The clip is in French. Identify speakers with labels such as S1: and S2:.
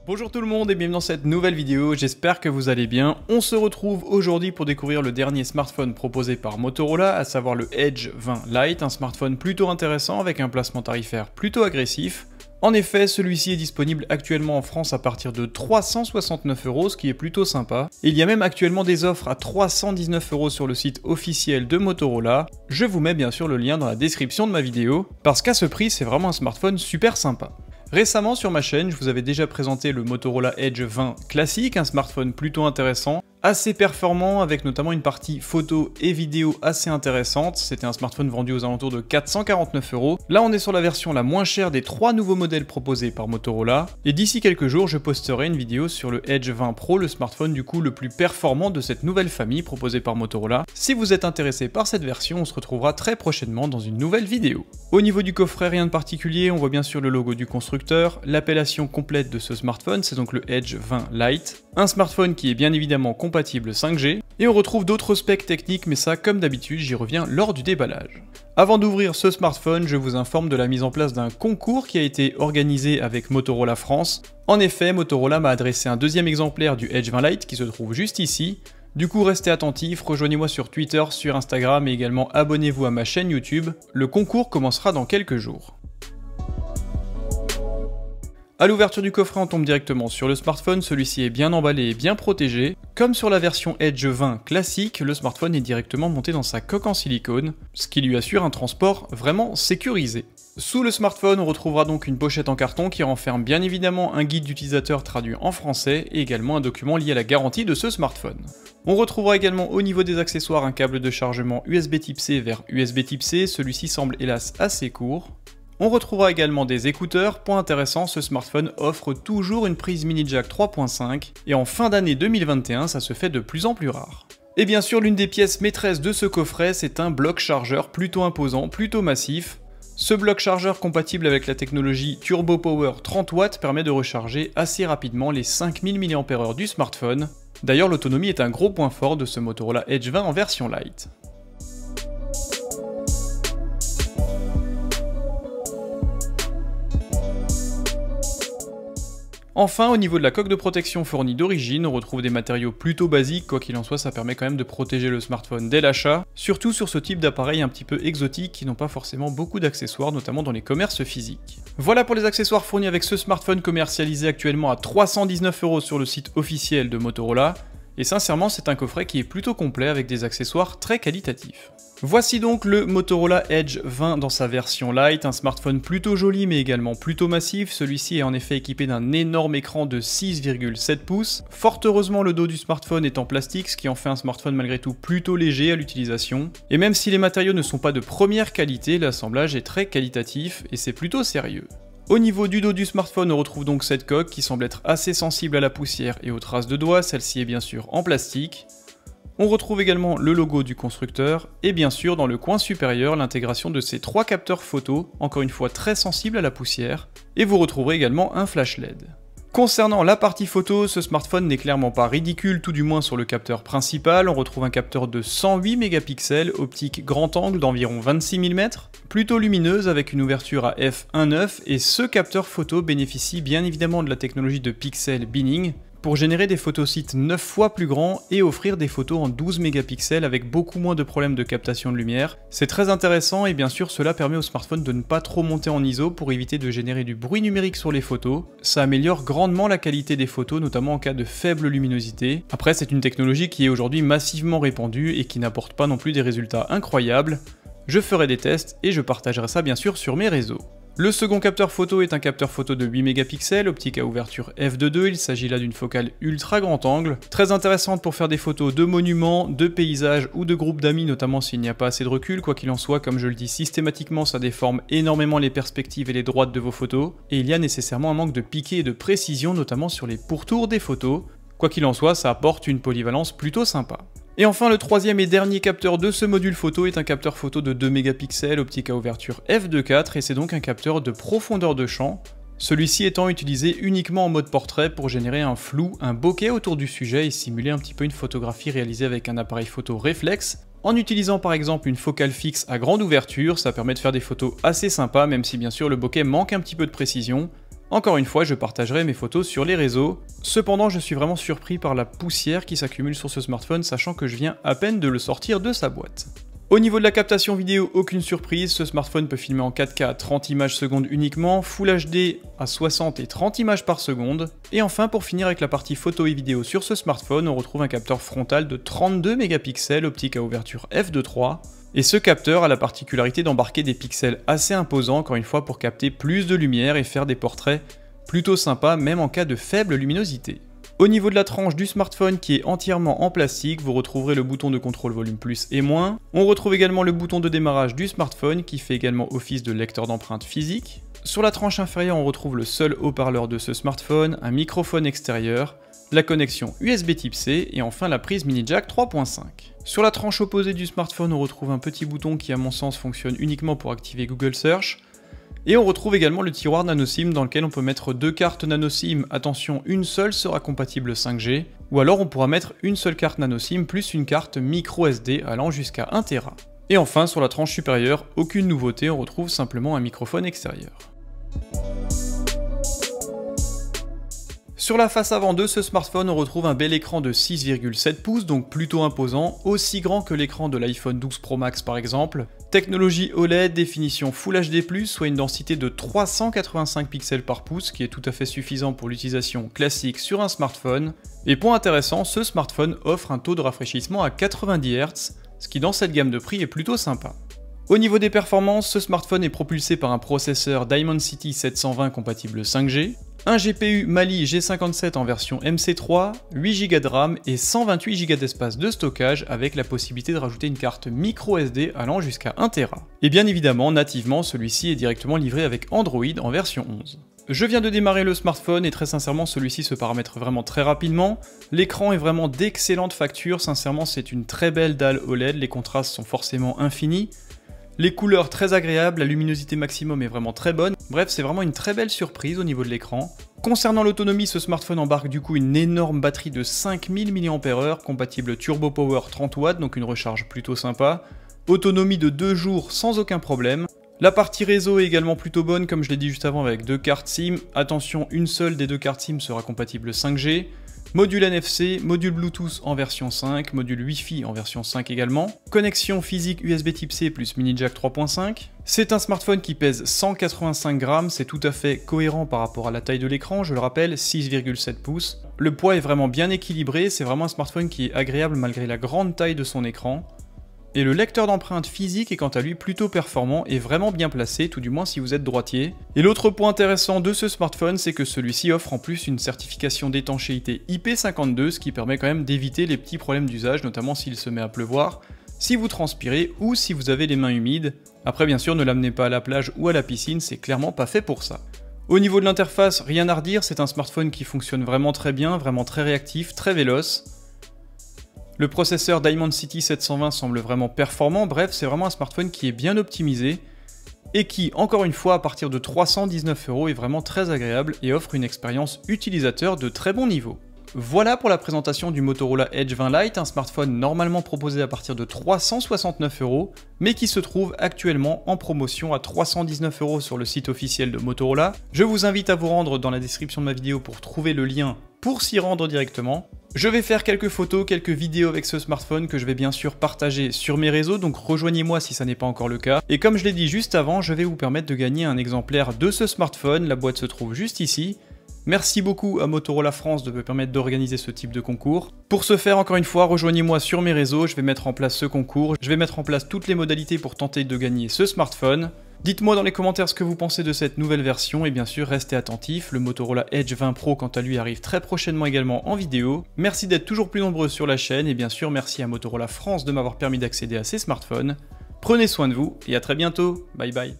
S1: Bonjour tout le monde et bienvenue dans cette nouvelle vidéo, j'espère que vous allez bien. On se retrouve aujourd'hui pour découvrir le dernier smartphone proposé par Motorola, à savoir le Edge 20 Lite, un smartphone plutôt intéressant avec un placement tarifaire plutôt agressif. En effet, celui-ci est disponible actuellement en France à partir de 369 €, ce qui est plutôt sympa. Et il y a même actuellement des offres à 319 € sur le site officiel de Motorola. Je vous mets bien sûr le lien dans la description de ma vidéo, parce qu'à ce prix, c'est vraiment un smartphone super sympa. Récemment sur ma chaîne, je vous avais déjà présenté le Motorola Edge 20 classique, un smartphone plutôt intéressant, assez performant avec notamment une partie photo et vidéo assez intéressante. C'était un smartphone vendu aux alentours de 449 €. Là on est sur la version la moins chère des 3 nouveaux modèles proposés par Motorola. Et d'ici quelques jours, je posterai une vidéo sur le Edge 20 Pro, le smartphone du coup le plus performant de cette nouvelle famille proposée par Motorola. Si vous êtes intéressé par cette version, on se retrouvera très prochainement dans une nouvelle vidéo. Au niveau du coffret, rien de particulier, on voit bien sûr le logo du constructeur. L'appellation complète de ce smartphone, c'est donc le Edge 20 Lite. Un smartphone qui est bien évidemment compatible 5G. Et on retrouve d'autres specs techniques, mais ça, comme d'habitude, j'y reviens lors du déballage. Avant d'ouvrir ce smartphone, je vous informe de la mise en place d'un concours qui a été organisé avec Motorola France. En effet, Motorola m'a adressé un deuxième exemplaire du Edge 20 Lite qui se trouve juste ici. Du coup, restez attentifs, rejoignez-moi sur Twitter, sur Instagram et également abonnez-vous à ma chaîne YouTube. Le concours commencera dans quelques jours. A l'ouverture du coffret, on tombe directement sur le smartphone, celui-ci est bien emballé et bien protégé. Comme sur la version Edge 20 classique, le smartphone est directement monté dans sa coque en silicone, ce qui lui assure un transport vraiment sécurisé. Sous le smartphone, on retrouvera donc une pochette en carton qui renferme bien évidemment un guide d'utilisateur traduit en français et également un document lié à la garantie de ce smartphone. On retrouvera également au niveau des accessoires un câble de chargement USB Type C vers USB Type C, celui-ci semble hélas assez court. On retrouvera également des écouteurs. Point intéressant, ce smartphone offre toujours une prise mini jack 3.5 et en fin d'année 2021, ça se fait de plus en plus rare. Et bien sûr, l'une des pièces maîtresses de ce coffret, c'est un bloc chargeur plutôt imposant, plutôt massif. Ce bloc chargeur compatible avec la technologie Turbo Power 30 watts permet de recharger assez rapidement les 5000 mAh du smartphone. D'ailleurs, l'autonomie est un gros point fort de ce Motorola Edge 20 en version Lite. Enfin, au niveau de la coque de protection fournie d'origine, on retrouve des matériaux plutôt basiques, quoi qu'il en soit ça permet quand même de protéger le smartphone dès l'achat, surtout sur ce type d'appareil un petit peu exotique qui n'ont pas forcément beaucoup d'accessoires, notamment dans les commerces physiques. Voilà pour les accessoires fournis avec ce smartphone commercialisé actuellement à 319 € sur le site officiel de Motorola, et sincèrement c'est un coffret qui est plutôt complet avec des accessoires très qualitatifs. Voici donc le Motorola Edge 20 dans sa version Lite, un smartphone plutôt joli mais également plutôt massif. Celui-ci est en effet équipé d'un énorme écran de 6,7 pouces. Fort heureusement, le dos du smartphone est en plastique, ce qui en fait un smartphone malgré tout plutôt léger à l'utilisation. Et même si les matériaux ne sont pas de première qualité, l'assemblage est très qualitatif et c'est plutôt sérieux. Au niveau du dos du smartphone, on retrouve donc cette coque qui semble être assez sensible à la poussière et aux traces de doigts, celle-ci est bien sûr en plastique. On retrouve également le logo du constructeur et bien sûr dans le coin supérieur l'intégration de ces 3 capteurs photo, encore une fois très sensibles à la poussière, et vous retrouverez également un flash LED. Concernant la partie photo, ce smartphone n'est clairement pas ridicule, tout du moins sur le capteur principal. On retrouve un capteur de 108 mégapixels, optique grand angle d'environ 26 mm, plutôt lumineuse avec une ouverture à f1.9, et ce capteur photo bénéficie bien évidemment de la technologie de pixel binning, pour générer des photosites 9 fois plus grands et offrir des photos en 12 mégapixels avec beaucoup moins de problèmes de captation de lumière. C'est très intéressant et bien sûr cela permet au smartphone de ne pas trop monter en ISO pour éviter de générer du bruit numérique sur les photos. Ça améliore grandement la qualité des photos, notamment en cas de faible luminosité. Après, c'est une technologie qui est aujourd'hui massivement répandue et qui n'apporte pas non plus des résultats incroyables. Je ferai des tests et je partagerai ça bien sûr sur mes réseaux. Le second capteur photo est un capteur photo de 8 mégapixels, optique à ouverture f2.2, il s'agit là d'une focale ultra grand angle, très intéressante pour faire des photos de monuments, de paysages ou de groupes d'amis, notamment s'il n'y a pas assez de recul. Quoi qu'il en soit, comme je le dis systématiquement, ça déforme énormément les perspectives et les droites de vos photos, et il y a nécessairement un manque de piqué et de précision, notamment sur les pourtours des photos. Quoi qu'il en soit, ça apporte une polyvalence plutôt sympa. Et enfin, le troisième et dernier capteur de ce module photo est un capteur photo de 2 mégapixels, optique à ouverture f2.4, et c'est donc un capteur de profondeur de champ, celui-ci étant utilisé uniquement en mode portrait pour générer un flou, un bokeh autour du sujet et simuler un petit peu une photographie réalisée avec un appareil photo réflexe. En utilisant par exemple une focale fixe à grande ouverture, ça permet de faire des photos assez sympas, même si bien sûr le bokeh manque un petit peu de précision. Encore une fois, je partagerai mes photos sur les réseaux. Cependant, je suis vraiment surpris par la poussière qui s'accumule sur ce smartphone, sachant que je viens à peine de le sortir de sa boîte. Au niveau de la captation vidéo, aucune surprise, ce smartphone peut filmer en 4K à 30 images secondes uniquement, Full HD à 60 et 30 images par seconde. Et enfin, pour finir avec la partie photo et vidéo sur ce smartphone, on retrouve un capteur frontal de 32 mégapixels, optique à ouverture f2.3. Et ce capteur a la particularité d'embarquer des pixels assez imposants, encore une fois, pour capter plus de lumière et faire des portraits plutôt sympas, même en cas de faible luminosité. Au niveau de la tranche du smartphone qui est entièrement en plastique, vous retrouverez le bouton de contrôle volume plus et moins. On retrouve également le bouton de démarrage du smartphone qui fait également office de lecteur d'empreintes physique. Sur la tranche inférieure, on retrouve le seul haut-parleur de ce smartphone, un microphone extérieur, la connexion USB Type C et enfin la prise mini jack 3.5. Sur la tranche opposée du smartphone, on retrouve un petit bouton qui à mon sens fonctionne uniquement pour activer Google Search. Et on retrouve également le tiroir nano SIM dans lequel on peut mettre 2 cartes nano SIM, attention, une seule sera compatible 5G, ou alors on pourra mettre une seule carte nano SIM plus une carte micro SD allant jusqu'à 1 Tera. Et enfin, sur la tranche supérieure, aucune nouveauté, on retrouve simplement un microphone extérieur. Sur la face avant de ce smartphone, on retrouve un bel écran de 6,7 pouces, donc plutôt imposant, aussi grand que l'écran de l'iPhone 12 Pro Max par exemple. Technologie OLED, définition Full HD+, soit une densité de 385 pixels par pouce, qui est tout à fait suffisant pour l'utilisation classique sur un smartphone. Et point intéressant, ce smartphone offre un taux de rafraîchissement à 90 Hz, ce qui dans cette gamme de prix est plutôt sympa. Au niveau des performances, ce smartphone est propulsé par un processeur Dimensity 720 compatible 5G, un GPU Mali G57 en version MC3, 8 Go de RAM et 128 Go d'espace de stockage avec la possibilité de rajouter une carte micro SD allant jusqu'à 1 Tera. Et bien évidemment, nativement, celui-ci est directement livré avec Android en version 11. Je viens de démarrer le smartphone et très sincèrement celui-ci se paramètre vraiment très rapidement. L'écran est vraiment d'excellente facture, sincèrement c'est une très belle dalle OLED, les contrastes sont forcément infinis. Les couleurs très agréables, la luminosité maximum est vraiment très bonne, bref c'est vraiment une très belle surprise au niveau de l'écran. Concernant l'autonomie, ce smartphone embarque du coup une énorme batterie de 5000 mAh, compatible Turbo Power 30 watts, donc une recharge plutôt sympa. Autonomie de 2 jours sans aucun problème. La partie réseau est également plutôt bonne comme je l'ai dit juste avant avec 2 cartes SIM. Attention, une seule des 2 cartes SIM sera compatible 5G. Module NFC, module Bluetooth en version 5, module Wi-Fi en version 5 également, connexion physique USB Type C plus mini jack 3.5. C'est un smartphone qui pèse 185 grammes, c'est tout à fait cohérent par rapport à la taille de l'écran, je le rappelle, 6,7 pouces. Le poids est vraiment bien équilibré, c'est vraiment un smartphone qui est agréable malgré la grande taille de son écran. Et le lecteur d'empreintes physique est quant à lui plutôt performant et vraiment bien placé, tout du moins si vous êtes droitier. Et l'autre point intéressant de ce smartphone, c'est que celui-ci offre en plus une certification d'étanchéité IP52, ce qui permet quand même d'éviter les petits problèmes d'usage, notamment s'il se met à pleuvoir, si vous transpirez ou si vous avez les mains humides. Après bien sûr, ne l'amenez pas à la plage ou à la piscine, c'est clairement pas fait pour ça. Au niveau de l'interface, rien à redire, c'est un smartphone qui fonctionne vraiment très bien, vraiment très réactif, très véloce. Le processeur Dimensity 720 semble vraiment performant, bref, c'est vraiment un smartphone qui est bien optimisé et qui, encore une fois, à partir de 319 € est vraiment très agréable et offre une expérience utilisateur de très bon niveau. Voilà pour la présentation du Motorola Edge 20 Lite, un smartphone normalement proposé à partir de 369 €, mais qui se trouve actuellement en promotion à 319 € sur le site officiel de Motorola. Je vous invite à vous rendre dans la description de ma vidéo pour trouver le lien pour s'y rendre directement. Je vais faire quelques photos, quelques vidéos avec ce smartphone que je vais bien sûr partager sur mes réseaux, donc rejoignez-moi si ça n'est pas encore le cas. Et comme je l'ai dit juste avant, je vais vous permettre de gagner un exemplaire de ce smartphone, la boîte se trouve juste ici. Merci beaucoup à Motorola France de me permettre d'organiser ce type de concours. Pour ce faire, encore une fois, rejoignez-moi sur mes réseaux, je vais mettre en place ce concours, je vais mettre en place toutes les modalités pour tenter de gagner ce smartphone. Dites-moi dans les commentaires ce que vous pensez de cette nouvelle version et bien sûr restez attentifs, le Motorola Edge 20 Pro quant à lui arrive très prochainement également en vidéo. Merci d'être toujours plus nombreux sur la chaîne et bien sûr merci à Motorola France de m'avoir permis d'accéder à ces smartphones. Prenez soin de vous et à très bientôt, bye bye.